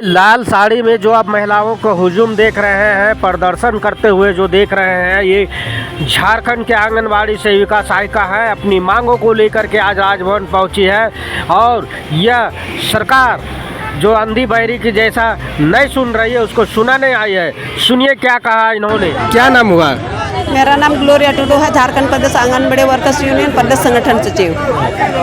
लाल साड़ी में जो आप महिलाओं को हुजूम देख रहे हैं, प्रदर्शन करते हुए जो देख रहे हैं, ये झारखंड के आंगनबाड़ी सेविका सहायिका है। अपनी मांगों को लेकर के आज राजभवन पहुंची है और यह सरकार जो अंधी बहरी की जैसा नहीं सुन रही है, उसको सुनाने आई है। सुनिए क्या कहा इन्होंने। क्या नाम हुआ? मेरा नाम ग्लोरिया टुडू है, झारखंड प्रदेश आंगनबाड़ी वर्कर्स यूनियन प्रदेश संगठन सचिव।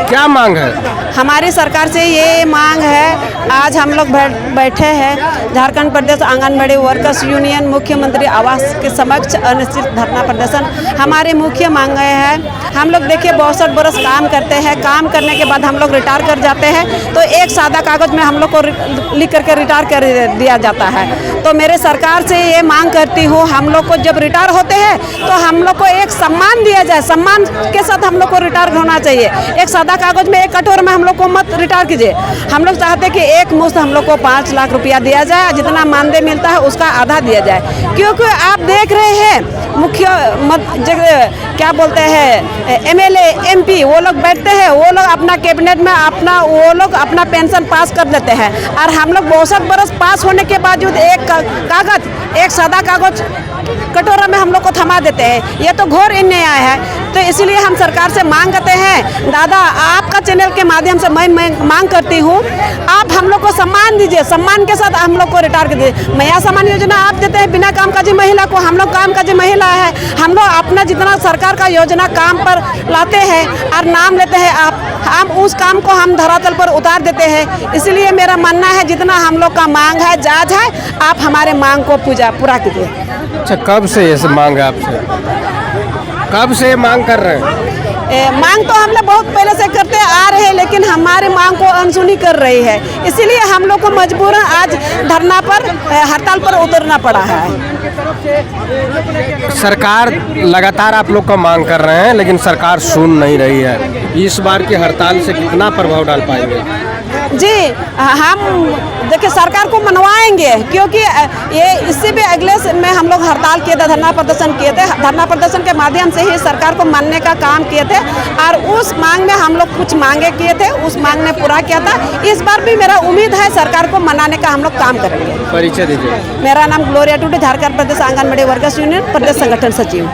क्या मांग है? हमारी सरकार से ये मांग है, आज हम लोग बैठे हैं झारखंड प्रदेश आंगनबाड़ी वर्कर्स यूनियन मुख्यमंत्री आवास के समक्ष अनिश्चित धरना प्रदर्शन। हमारी मुख्य मांग है, हम लोग देखिए 62 बरस काम करते हैं, काम करने के बाद हम लोग रिटायर कर जाते हैं तो एक सादा कागज़ में हम लोग को लिख करके रिटायर कर दिया जाता है। तो मेरे सरकार से ये मांग करती हूँ, हम लोग को जब रिटायर होते हैं तो हम लोग को एक सम्मान दिया जाए, सम्मान के साथ हम लोग को रिटायर होना चाहिए। एक सादा कागज में एक कटोर में हम लोग को मत रिटायर कीजिए। हम लोग चाहते हैं कि एक मुश्त हम लोग को 5 लाख रुपया दिया जाए, जितना मानदेय मिलता है उसका आधा दिया जाए। क्योंकि आप देख रहे हैं क्या बोलते हैं MLA MP वो लोग बैठते हैं, वो लोग अपना कैबिनेट में वो लोग अपना पेंशन पास कर देते हैं और हम लोग 62 बरस पास होने के बावजूद एक सादा कागज कटोरा में हम लोग को थमा देते हैं। ये तो घोर अन्याय है। तो इसलिए हम सरकार से मांग करते हैं, दादा आपका चैनल के माध्यम से मैं मांग करती हूँ, आप हम लोग को सम्मान दीजिए, सम्मान के साथ हम लोग को रिटायर कर दीजिए। मैया सम्मान योजना आप देते हैं बिना कामकाजी महिला को, हम लोग कामकाजी महिला है, हम लोग अपना जितना सरकार का योजना काम पर लाते हैं और नाम लेते हैं, हम उस काम को हम धरातल पर उतार देते हैं। इसलिए मेरा मानना है जितना हम लोग का मांग है जायज है, आप हमारे मांग को पूरा कीजिए। अच्छा, कब से ये मांग है आपसे? कब से मांग कर रहे हैं? मांग तो हम लोग बहुत पहले से करते आ रहे हैं, लेकिन हमारे मांग को अनसुनी कर रही है। इसीलिए हम लोग को मजबूरन आज धरना पर हड़ताल पर उतरना पड़ा है। सरकार लगातार आप लोग का मांग कर रहे हैं, लेकिन सरकार सुन नहीं रही है। इस बार की हड़ताल से कितना प्रभाव डाल पाएंगे? जी, हम देखिए सरकार को मनवाएंगे, क्योंकि ये इससे भी अगले में हम लोग हड़ताल किए थे, धरना प्रदर्शन किए थे। धरना प्रदर्शन के माध्यम से ही सरकार को मानने का काम किए थे और उस मांग में हम लोग कुछ मांगे किए थे, उस मांग ने पूरा किया था। इस बार भी मेरा उम्मीद है सरकार को मनाने का हम लोग काम करेंगे। परिचय दीजिए। मेरा नाम ग्लोरिया टुडू, झारखंड प्रदेश आंगनबाड़ी वर्कर्स यूनियन प्रदेश संगठन सचिव।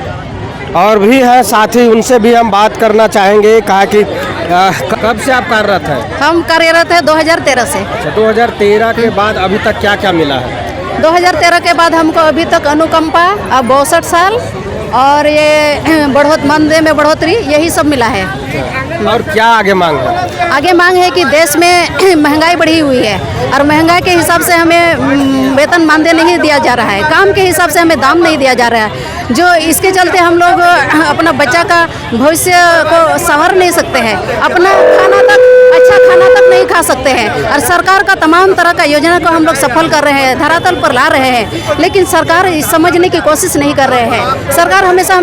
और भी है साथी, उनसे भी हम बात करना चाहेंगे। कहा कि कब से आप कार्यरत हैं? हम कार्यरत है 2013 से। अच्छा, 2013 के बाद अभी तक क्या क्या मिला है? 2013 के बाद हमको अभी तक अनुकंपा, अब 62 साल और ये मानदेय में बढ़ोतरी, यही सब मिला है। और क्या आगे मांग है? आगे मांग है कि देश में महंगाई बढ़ी हुई है और महंगाई के हिसाब से हमें वेतन मानदेय नहीं दिया जा रहा है, काम के हिसाब से हमें दाम नहीं दिया जा रहा है, जो इसके चलते हम लोग अपना बच्चा का भविष्य को संवर नहीं सकते हैं, अपना अच्छा खाना तक नहीं खा सकते हैं। और सरकार का तमाम तरह का योजना को हम लोग सफल कर रहे हैं, धरातल पर ला रहे हैं, लेकिन सरकार समझने की कोशिश नहीं कर रहे हैं। सरकार हमेशा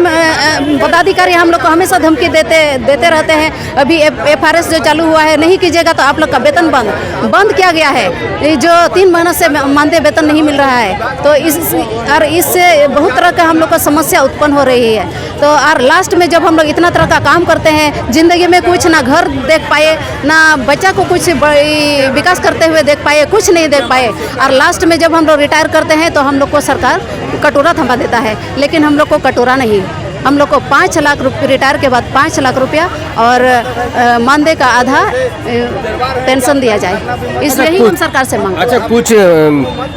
पदाधिकारी हम लोग को हमेशा धमकी देते रहते हैं। अभी FRS जो चालू हुआ है, नहीं कीजिएगा तो आप लोग का वेतन बंद किया गया है, जो 3 महीने से मानदेय वेतन नहीं मिल रहा है। तो इससे बहुत तरह का हम लोग को समस्या उत्पन्न हो रही है। तो और लास्ट में जब हम लोग इतना तरह का काम करते हैं, जिंदगी में कुछ ना घर देख पाए, ना बच्चा को कुछ विकास करते हुए देख पाए, कुछ नहीं देख पाए, और लास्ट में जब हम लोग रिटायर करते हैं तो हम लोग को सरकार कटोरा थमा देता है। लेकिन हम लोग को कटोरा नहीं, हम लोग को 5 लाख रुपये रिटायर के बाद 5 लाख रुपया और मानदेय का आधा पेंशन दिया जाए। इसलिए ही हम सरकार से मांग। अच्छा, कुछ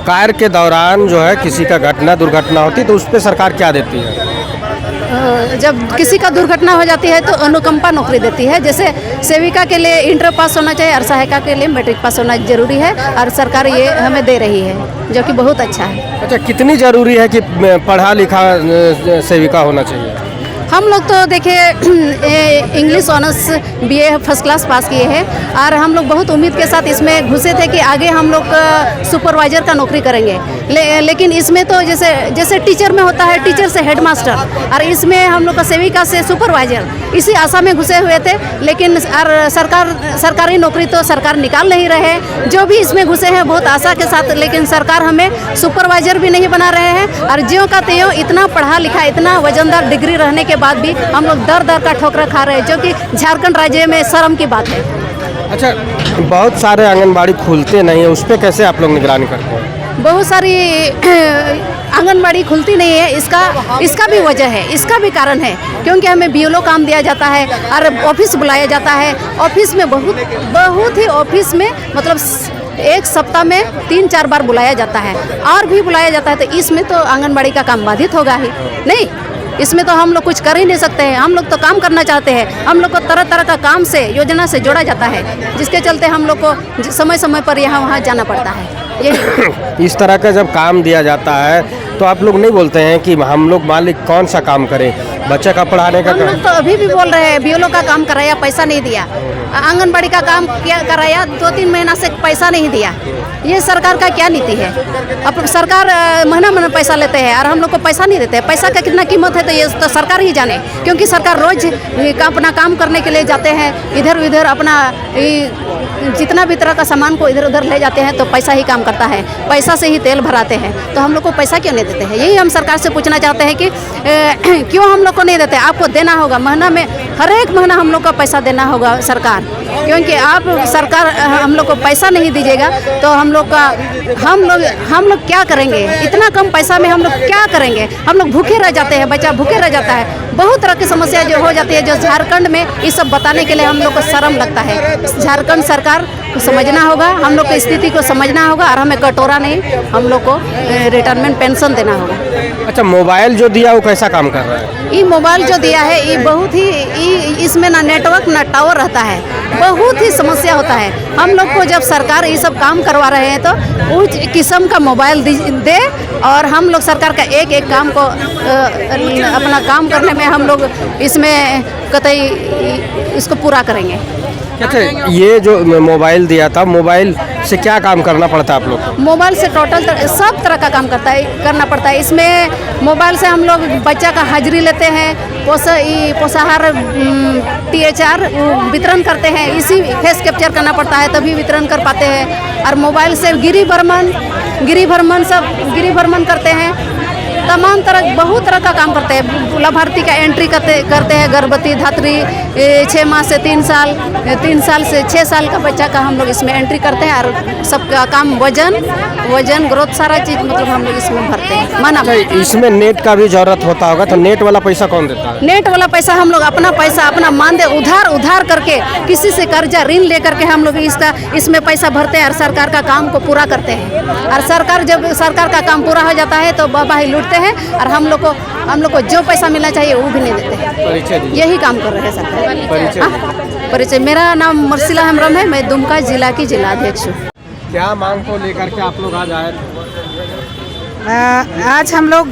कार्य के दौरान जो है किसी का दुर्घटना होती है तो उस पर सरकार क्या देती है? जब किसी का दुर्घटना हो जाती है तो अनुकंपा नौकरी देती है। जैसे सेविका के लिए इंटर पास होना चाहिए और सहायिका के लिए मैट्रिक पास होना जरूरी है, और सरकार ये हमें दे रही है, जो कि बहुत अच्छा है। अच्छा, कितनी जरूरी है कि पढ़ा लिखा सेविका होना चाहिए? हम लोग तो देखिए English honours BA first class pass किए हैं और हम लोग बहुत उम्मीद के साथ इसमें घुसे थे कि आगे हम लोग सुपरवाइजर का नौकरी करेंगे। लेकिन इसमें तो जैसे टीचर में होता है, टीचर से हेडमास्टर, और इसमें हम लोग का सेविका से सुपरवाइजर, इसी आशा में घुसे हुए थे। लेकिन सरकारी नौकरी तो सरकार निकाल नहीं रहे। जो भी इसमें घुसे हैं बहुत आशा के साथ, लेकिन सरकार हमें सुपरवाइजर भी नहीं बना रहे हैं। और ज्यों का त्यों इतना पढ़ा लिखा, इतना वजनदार डिग्री रहने के बाद भी हम लोग दर का ठोकर खा रहे हैं, जो कि झारखंड राज्य में शर्म की बात है। अच्छा, बहुत सारे आंगनबाड़ी खुलते नहीं है, उस पर कैसे आप लोग निगरानी करते हैं? बहुत सारी आंगनबाड़ी खुलती नहीं है। इसका भी वजह है, इसका भी कारण है, क्योंकि हमें बीएलओ काम दिया जाता है और ऑफिस बुलाया जाता है। ऑफिस में बहुत ही ऑफिस में मतलब एक सप्ताह में 3-4 बार बुलाया जाता है और भी बुलाया जाता है, तो इसमें तो आंगनबाड़ी का काम बाधित होगा ही नहीं। इसमें तो हम लोग कुछ कर ही नहीं सकते हैं। हम लोग तो काम करना चाहते हैं। हम लोग को तरह तरह का काम से योजना से जोड़ा जाता है, जिसके चलते हम लोग को समय समय पर यहाँ वहाँ जाना पड़ता है। यही इस तरह का जब काम दिया जाता है तो आप लोग नहीं बोलते हैं कि हम लोग मालिक कौन सा काम करें, बच्चे का पढ़ाने का? हम लोग तो अभी भी बोल रहे हैं, बीएलओ का काम कराया, पैसा नहीं दिया। आंगनबाड़ी का काम क्या कराया, 2-3 महीना से पैसा नहीं दिया। ये सरकार का क्या नीति है? अब सरकार महीना महीना पैसा लेते हैं और हम लोग को पैसा नहीं देते हैं। पैसा का कितना कीमत है तो ये तो सरकार ही जाने, क्योंकि सरकार रोज अपना काम करने के लिए जाते हैं, इधर उधर अपना जितना भी तरह का सामान को इधर उधर ले जाते हैं, तो पैसा ही काम करता है। पैसा से ही तेल भराते हैं, तो हम लोग को पैसा क्यों नहीं देते हैं? यही हम सरकार से पूछना चाहते हैं कि क्यों हम लोग को नहीं देते? आपको देना होगा, महीना में हर एक महीना हम लोग का पैसा देना होगा सरकार, क्योंकि आप सरकार हम लोग को पैसा नहीं दीजिएगा तो हम लोग क्या करेंगे? इतना कम पैसा में हम लोग क्या करेंगे? हम लोग भूखे रह जाते हैं, बच्चा भूखे रह जाता है। बहुत तरह की समस्या जो हो जाती है, जो झारखंड में ये सब बताने के लिए हम लोग को शर्म लगता है। झारखंड सरकार को समझना होगा, हम लोग की स्थिति को समझना होगा और हमें कटोरा नहीं, हम लोग को रिटायरमेंट पेंशन देना होगा। अच्छा, मोबाइल जो दिया वो कैसा काम कर रहा है? ये मोबाइल जो दिया है ये बहुत ही इसमें ना नेटवर्क ना टावर रहता है, बहुत ही समस्या होता है। हम लोग को जब सरकार ये सब काम करवा रहे हैं तो उस किस्म का मोबाइल दे और हम लोग सरकार का एक एक काम को अपना काम करने में हम लोग इसमें कतई इसको पूरा करेंगे। अच्छा, ये जो मोबाइल दिया था, मोबाइल से क्या काम करना पड़ता है आप लोग को? मोबाइल से टोटल सब तरह का काम करना पड़ता है। इसमें मोबाइल से हम लोग बच्चा का हाजिरी लेते हैं, पोषाहार THR वितरण करते हैं, इसी फेस कैप्चर करना पड़ता है तभी वितरण कर पाते हैं। और मोबाइल से गिरी भ्रमण करते हैं, तमाम तरह बहुत तरह का काम करते हैं। लाभार्थी का एंट्री करते हैं, गर्भवती धात्री 6 माह से 3 साल, 3 साल से 6 साल का बच्चा का हम लोग इसमें एंट्री करते हैं। और सबका काम वजन ग्रोथ सारा चीज़ मतलब हम लोग इसमें भरते हैं। माना इसमें नेट का भी जरूरत होता होगा, तो नेट वाला पैसा कौन देता है? नेट वाला पैसा हम लोग अपना पैसा अपना मानदे उधार करके, किसी से कर्जा ऋण लेकर के हम लोग इसमें पैसा भरते हैं और सरकार का काम को पूरा करते हैं। और जब सरकार का काम पूरा हो जाता है तो बाबा ही लूटते हैं और हम लोग को जो पैसा मिलना चाहिए वो भी नहीं देते हैं। यही काम कर रहे हैं सरकार। परिचय, मेरा नाम मर्सिला हेम्ब्रम है, मैं दुमका जिला की जिलाध्यक्ष हूँ। क्या मांग को लेकर के आप लोग आज आए थे? आज हम लोग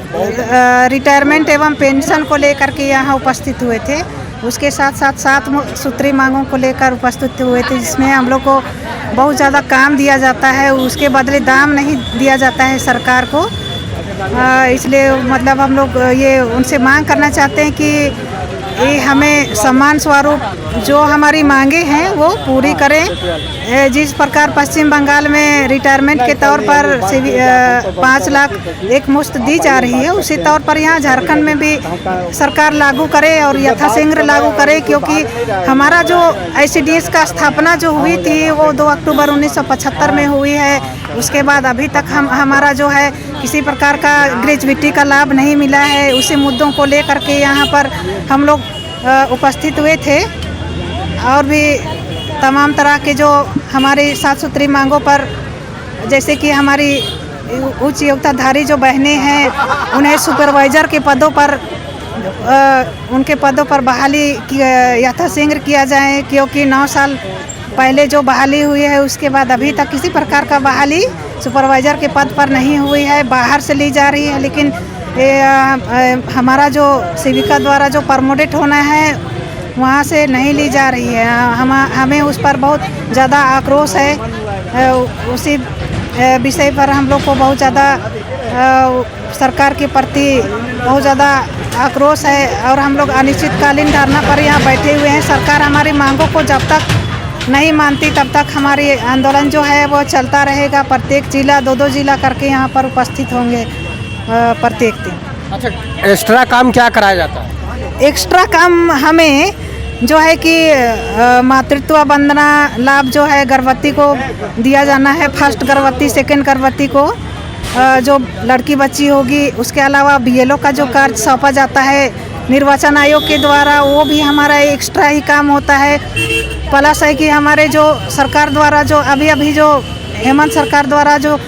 रिटायरमेंट एवं पेंशन को लेकर के यहाँ उपस्थित हुए थे। उसके साथ साथ 7 सूत्री मांगों को लेकर उपस्थित हुए थे, जिसमें हम लोग को बहुत ज़्यादा काम दिया जाता है, उसके बदले दाम नहीं दिया जाता है सरकार को। इसलिए मतलब हम लोग ये उनसे मांग करना चाहते हैं कि ये हमें सम्मान स्वरूप जो हमारी मांगे हैं वो पूरी करें। जिस प्रकार पश्चिम बंगाल में रिटायरमेंट के तौर पर 5 लाख एक मुश्त दी जा रही है, उसी तौर पर यहाँ झारखंड में भी सरकार लागू करे और यथाशीघ्र लागू करे, क्योंकि हमारा जो ICDS का स्थापना जो हुई थी वो 2 अक्टूबर 1975 में हुई है। उसके बाद अभी तक हमारा जो है किसी प्रकार का ग्रेजुएटी का लाभ नहीं मिला है। उसी मुद्दों को लेकर के यहाँ पर हम लोग उपस्थित हुए थे और भी तमाम तरह के जो हमारी 7 सूत्री मांगों पर, जैसे कि हमारी उच्च योग्यताधारी जो बहनें हैं उन्हें सुपरवाइज़र के पदों पर उनके पदों पर बहाली यथाशीघ्र किया जाए, क्योंकि 9 साल पहले जो बहाली हुई है उसके बाद अभी तक किसी प्रकार का बहाली सुपरवाइज़र के पद पर नहीं हुई है, बाहर से ली जा रही है। लेकिन हमारा जो सेविका द्वारा जो प्रमोटेड होना है वहाँ से नहीं ली जा रही है। हमें उस पर बहुत ज़्यादा आक्रोश है। उसी विषय पर हम लोग को बहुत ज़्यादा सरकार के प्रति बहुत ज़्यादा आक्रोश है और हम लोग अनिश्चितकालीन धरना पर यहाँ बैठे हुए हैं। सरकार हमारी मांगों को जब तक नहीं मानती तब तक हमारी आंदोलन जो है वो चलता रहेगा। प्रत्येक जिला 2-2 जिला करके यहाँ पर उपस्थित होंगे प्रत्येक दिन। अच्छा, एक्स्ट्रा काम क्या कराया जाता है? एक्स्ट्रा काम हमें जो है कि मातृत्व वंदना लाभ जो है गर्भवती को दिया जाना है, फर्स्ट गर्भवती सेकंड गर्भवती को जो लड़की बच्ची होगी। उसके अलावा BLO का जो कार्य सौंपा जाता है निर्वाचन आयोग के द्वारा, वो भी हमारा एक्स्ट्रा ही काम होता है। प्लस है कि हमारे जो सरकार द्वारा जो अभी जो हेमंत सरकार द्वारा जो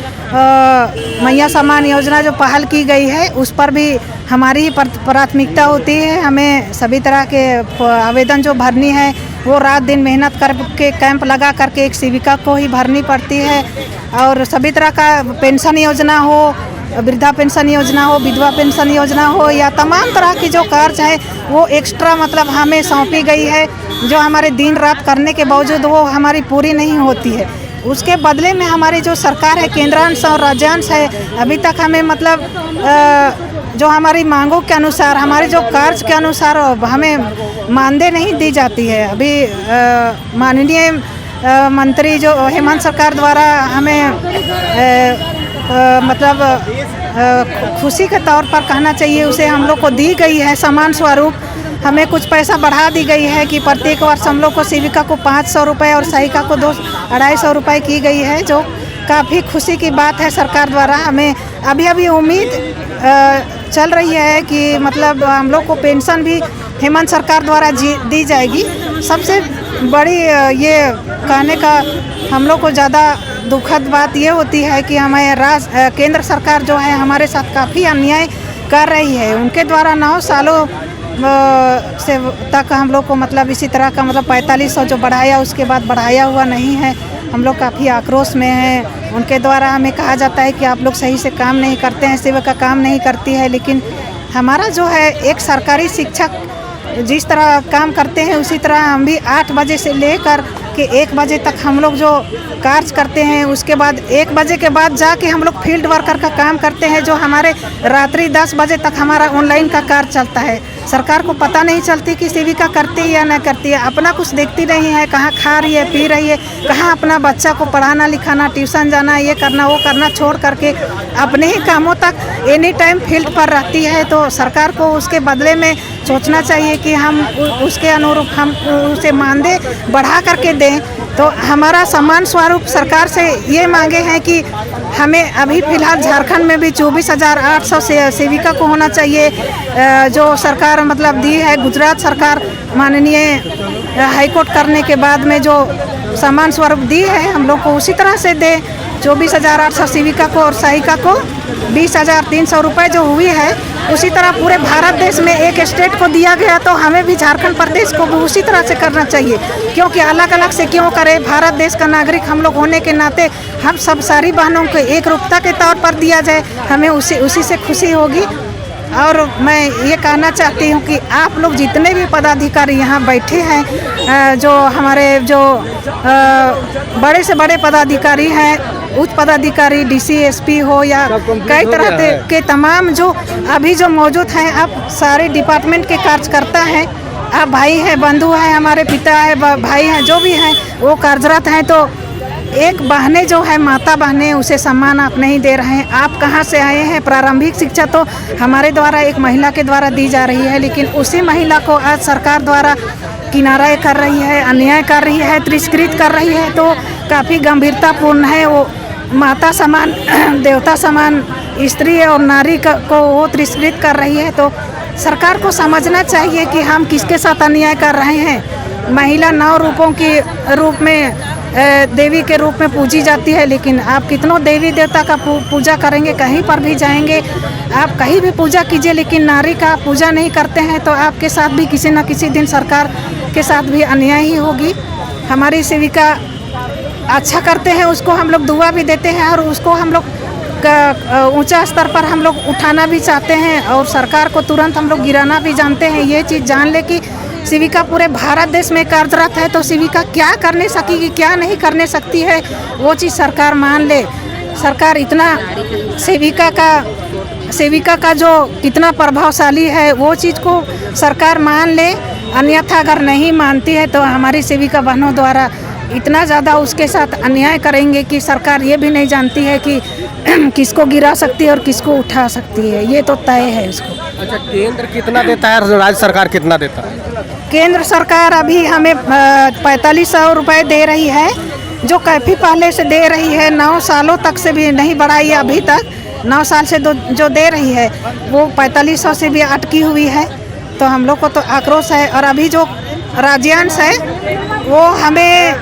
मैया सम्मान योजना जो पहल की गई है, उस पर भी हमारी प्राथमिकता होती है। हमें सभी तरह के आवेदन जो भरनी है वो रात दिन मेहनत करके कैंप लगा करके एक सेविका को ही भरनी पड़ती है। और सभी तरह का पेंशन योजना हो, वृद्धा पेंशन योजना हो, विधवा पेंशन योजना हो, या तमाम तरह की जो कार्य है वो एक्स्ट्रा मतलब हमें सौंपी गई है, जो हमारे दिन रात करने के बावजूद वो हमारी पूरी नहीं होती है। उसके बदले में हमारी जो सरकार है, केंद्रांश और राज्यांश है, अभी तक हमें मतलब जो हमारी मांगों के अनुसार, हमारे जो कार्य के अनुसार हमें मानदेय नहीं दी जाती है। अभी माननीय मंत्री जो हेमंत सरकार द्वारा हमें मतलब खुशी के तौर पर कहना चाहिए, उसे हम लोग को दी गई है सम्मान स्वरूप। हमें कुछ पैसा बढ़ा दी गई है कि प्रत्येक वर्ष हम लोग को सेविका को 500 रुपये और सहायिका को 200-250 रुपये की गई है, जो काफ़ी खुशी की बात है सरकार द्वारा। हमें अभी उम्मीद चल रही है कि मतलब हम लोग को पेंशन भी हेमंत सरकार द्वारा दी जाएगी। सबसे बड़ी ये कहने का हम लोग को ज़्यादा दुखद बात ये होती है कि हमें केंद्र सरकार जो है हमारे साथ काफ़ी अन्याय कर रही है। उनके द्वारा 9 सालों से तक हम लोग को मतलब इसी तरह का मतलब 4500 जो बढ़ाया, उसके बाद बढ़ाया हुआ नहीं है। हम लोग काफ़ी आक्रोश में हैं। उनके द्वारा हमें कहा जाता है कि आप लोग सही से काम नहीं करते हैं, सेविका काम नहीं करती है। लेकिन हमारा जो है एक सरकारी शिक्षक जिस तरह काम करते हैं उसी तरह हम भी 8 बजे से लेकर के 1 बजे तक हम लोग जो कार्य करते हैं, उसके बाद 1 बजे के बाद जाके हम लोग फील्ड वर्कर का काम करते हैं, जो हमारे रात्रि 10 बजे तक हमारा ऑनलाइन का कार्य चलता है। सरकार को पता नहीं चलती कि सेविका करती है या ना करती है, अपना कुछ देखती नहीं है, कहाँ खा रही है पी रही है, कहाँ अपना बच्चा को पढ़ाना लिखाना, ट्यूशन जाना, ये करना वो करना छोड़ करके अपने ही कामों तक एनी टाइम फील्ड पर रहती है। तो सरकार को उसके बदले में सोचना चाहिए कि हम उसके अनुरूप हम उसे मानदेय बढ़ा करके दें। तो हमारा सम्मान स्वरूप सरकार से ये मांगे हैं कि हमें अभी फ़िलहाल झारखंड में भी 24,800 सेविका को होना चाहिए, जो सरकार मतलब दी है। गुजरात सरकार माननीय हाईकोर्ट करने के बाद में जो सम्मान स्वरूप दी है, हम लोग को उसी तरह से दे। 24,800 सेविका को और सहायिका को 20,300 रुपये जो हुई है, उसी तरह पूरे भारत देश में एक स्टेट को दिया गया, तो हमें भी झारखंड प्रदेश को भी उसी तरह से करना चाहिए। क्योंकि अलग अलग से क्यों करें, भारत देश का नागरिक हम लोग होने के नाते हम सब सारी बहनों को एक रूपता के तौर पर दिया जाए, हमें उसी से खुशी होगी। और मैं ये कहना चाहती हूँ कि आप लोग जितने भी पदाधिकारी यहाँ बैठे हैं, जो हमारे जो बड़े से बड़े पदाधिकारी हैं, उच्च पदाधिकारी DC SP हो या कई तरह के तमाम जो अभी जो मौजूद हैं, आप सारे डिपार्टमेंट के कार्यकर्ता हैं, आप भाई हैं, बंधु हैं, हमारे पिता है, भाई हैं, जो भी हैं वो कार्यरत हैं। तो एक बहनें जो है माता बहनें, उसे सम्मान आप नहीं दे रहे हैं। आप कहाँ से आए हैं? प्रारंभिक शिक्षा तो हमारे द्वारा एक महिला के द्वारा दी जा रही है, लेकिन उसी महिला को आज सरकार द्वारा किनारा कर रही है, अन्याय कर रही है, तिरस्कृत कर रही है। तो काफ़ी गंभीरतापूर्ण है। वो माता समान, देवता समान स्त्री और नारी को वो तिरस्कृत कर रही है। तो सरकार को समझना चाहिए कि हम किसके साथ अन्याय कर रहे हैं। महिला 9 रूपों के रूप में देवी के रूप में पूजी जाती है, लेकिन आप कितनों देवी देवता का पूजा करेंगे, कहीं पर भी जाएंगे, आप कहीं भी पूजा कीजिए, लेकिन नारी का पूजा नहीं करते हैं, तो आपके साथ भी किसी न किसी दिन सरकार के साथ भी अन्याय ही होगी। हमारी सेविका अच्छा करते हैं, उसको हम लोग दुआ भी देते हैं, और उसको हम लोग ऊंचा स्तर पर हम लोग उठाना भी चाहते हैं, और सरकार को तुरंत हम लोग गिराना भी जानते हैं। ये चीज़ जान ले कि सेविका पूरे भारत देश में कार्यरत है, तो सेविका क्या करने सकेगी, क्या नहीं करने सकती है, वो चीज़ सरकार मान ले। सरकार इतना सेविका का जो कितना प्रभावशाली है, वो चीज़ को सरकार मान ले। अन्यथा अगर नहीं मानती है तो हमारी सेविका बहनों द्वारा इतना ज़्यादा उसके साथ अन्याय करेंगे कि सरकार ये भी नहीं जानती है कि किसको गिरा सकती है और किसको उठा सकती है। ये तो तय है उसको। अच्छा, केंद्र कितना देता है और राज्य सरकार कितना देता है? केंद्र सरकार अभी हमें 4500 रुपये दे रही है, जो काफ़ी पहले से दे रही है, 9 सालों तक से भी नहीं बढ़ाई है अभी तक। 9 साल से जो दे रही है वो 4500 से भी अटकी हुई है। तो हम लोग को तो आक्रोश है। और अभी जो राज्यांश है वो हमें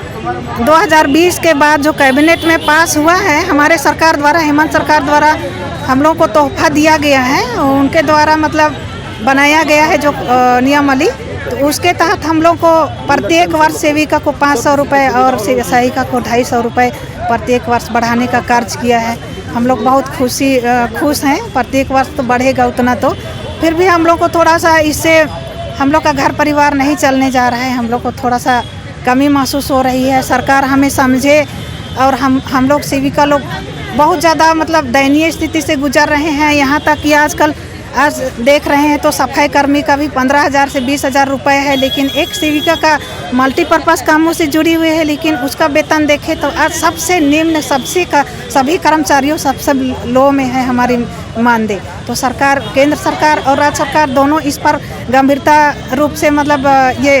2020 के बाद जो कैबिनेट में पास हुआ है हमारे सरकार द्वारा, हेमंत सरकार द्वारा हम लोग को तोहफा दिया गया है। उनके द्वारा मतलब बनाया गया है जो नियमावली, तो उसके तहत हम लोग को प्रत्येक वर्ष सेविका को 500 रुपये और सहायिका को 250 रुपये प्रत्येक वर्ष बढ़ाने का कार्य किया है। हम लोग बहुत खुश हैं। प्रत्येक वर्ष तो बढ़ेगा उतना, तो फिर भी हम लोग को थोड़ा सा इससे हम लोग का घर परिवार नहीं चलने जा रहा है। हम लोग को थोड़ा सा कमी महसूस हो रही है। सरकार हमें समझे। और हम लोग सेविका लोग बहुत ज़्यादा मतलब दयनीय स्थिति से गुजर रहे हैं। यहाँ तक कि आज देख रहे हैं तो सफाई कर्मी का भी 15,000 से 20,000 रुपये है, लेकिन एक सेविका का मल्टीपर्पज़ कामों से जुड़ी हुई है, लेकिन उसका वेतन देखें तो आज सबसे निम्न, सभी कर्मचारियों सबसे लो में है हमारी मानदेय। तो सरकार, केंद्र सरकार और राज्य सरकार दोनों इस पर गंभीरता रूप से मतलब ये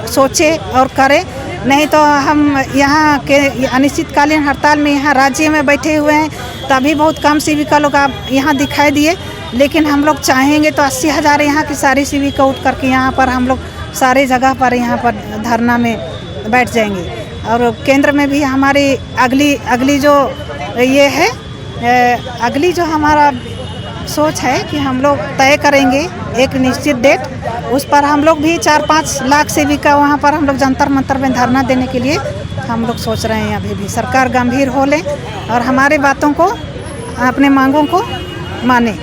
सोचे और करे, नहीं तो हम यहाँ के अनिश्चितकालीन हड़ताल में यहाँ राज्य में बैठे हुए हैं। तभी बहुत कम सेविका लोग आप यहाँ दिखाई दिए, लेकिन हम लोग चाहेंगे तो 80,000 यहाँ की सारी सेविका उठ करके यहाँ पर हम लोग सारे जगह पर यहाँ पर धरना में बैठ जाएंगे। और केंद्र में भी हमारी अगली जो ये है, अगली जो हमारा सोच है कि हम लोग तय करेंगे एक निश्चित डेट, उस पर हम लोग भी 4-5 लाख सेविका वहाँ पर हम लोग जंतर मंतर में धरना देने के लिए हम लोग सोच रहे हैं। अभी भी सरकार गंभीर हो ले और हमारे बातों को, अपने मांगों को माने।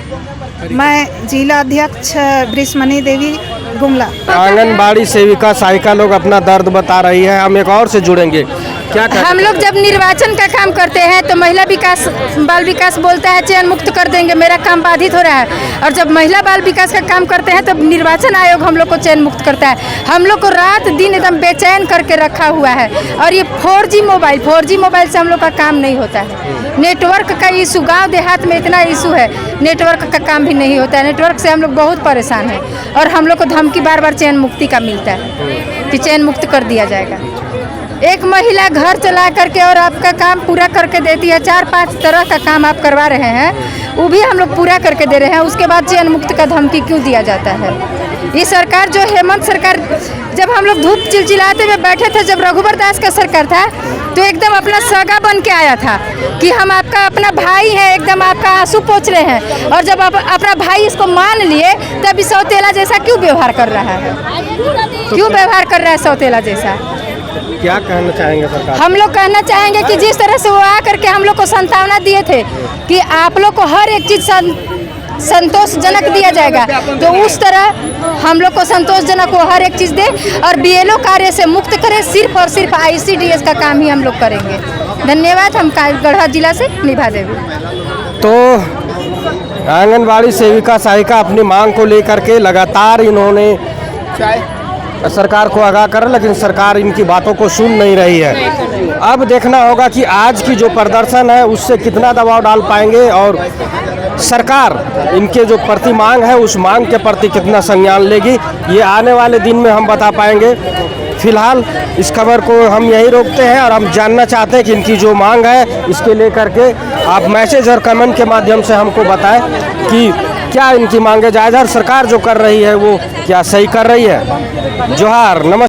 मैं जिला अध्यक्ष ब्रिस्मनी देवी गुमला। आंगनबाड़ी सेविका सहायिका लोग अपना दर्द बता रही है। हम एक और से जुड़ेंगे। क्या हम लोग जब निर्वाचन का काम करते हैं तो महिला विकास, बाल विकास बोलता है चयन मुक्त कर देंगे, मेरा काम बाधित हो रहा है। और जब महिला बाल विकास का काम करते हैं तब निर्वाचन आयोग हम लोग को चयन मुक्त करता है। हम लोग को रात दिन एकदम बेचैन करके रखा हुआ है। और ये 4G मोबाइल से हम लोग का काम नहीं होता है। नेटवर्क का इशू, गाँव देहात में इतना इशू है, नेटवर्क का काम भी नहीं होता है। नेटवर्क से हम लोग बहुत परेशान हैं। और हम लोग को धमकी बार चयन मुक्ति का मिलता है कि चयन मुक्त कर दिया जाएगा। एक महिला घर चला करके और आपका काम पूरा करके देती है। 4-5 तरह का काम आप करवा रहे हैं, वो भी हम लोग पूरा करके दे रहे हैं। उसके बाद चयन मुक्त का धमकी क्यों दिया जाता है? ये सरकार जो हेमंत सरकार, जब हम लोग धूप चिलचिलाते हुए बैठे थे, जब रघुवर दास का सरकार था, तो एकदम अपना सगा बन के आया था कि हम आपका अपना भाई है, एकदम आपका आंसू पोंछ रहे हैं। और जब आप अपना भाई इसको मान लिए, तब इस सौतेला जैसा क्यों व्यवहार कर रहा है? क्यों व्यवहार कर रहा है सौतेला जैसा? क्या कहना चाहेंगे सरकार? हम लोग कहना चाहेंगे कि जिस तरह से वो आ करके हम लोग को सांत्वना दिए थे कि आप लोग को हर एक चीज़ संतोषजनक दिया जाएगा, तो उस तरह हम लोग को संतोषजनक वो हर एक चीज़ दे और BLO कार्य से मुक्त करें। सिर्फ और सिर्फ ICDS का काम ही हम लोग करेंगे। धन्यवाद। हम गढ़वा जिला से निभा देवी। तो आंगनबाड़ी सेविका सहायिका अपनी मांग को लेकर के लगातार इन्होंने सरकार को आगाह कर, लेकिन सरकार इनकी बातों को सुन नहीं रही है। अब देखना होगा कि आज की जो प्रदर्शन है उससे कितना दबाव डाल पाएंगे और सरकार इनके जो प्रति मांग है उस मांग के प्रति कितना संज्ञान लेगी, ये आने वाले दिन में हम बता पाएंगे। फिलहाल इस खबर को हम यहीं रोकते हैं और हम जानना चाहते हैं कि इनकी जो मांग है इसके लेकर के आप मैसेज और कमेंट के माध्यम से हमको बताएं कि क्या इनकी मांगे जायज़ है और सरकार जो कर रही है वो क्या सही कर रही है। जोहार, नमस्कार।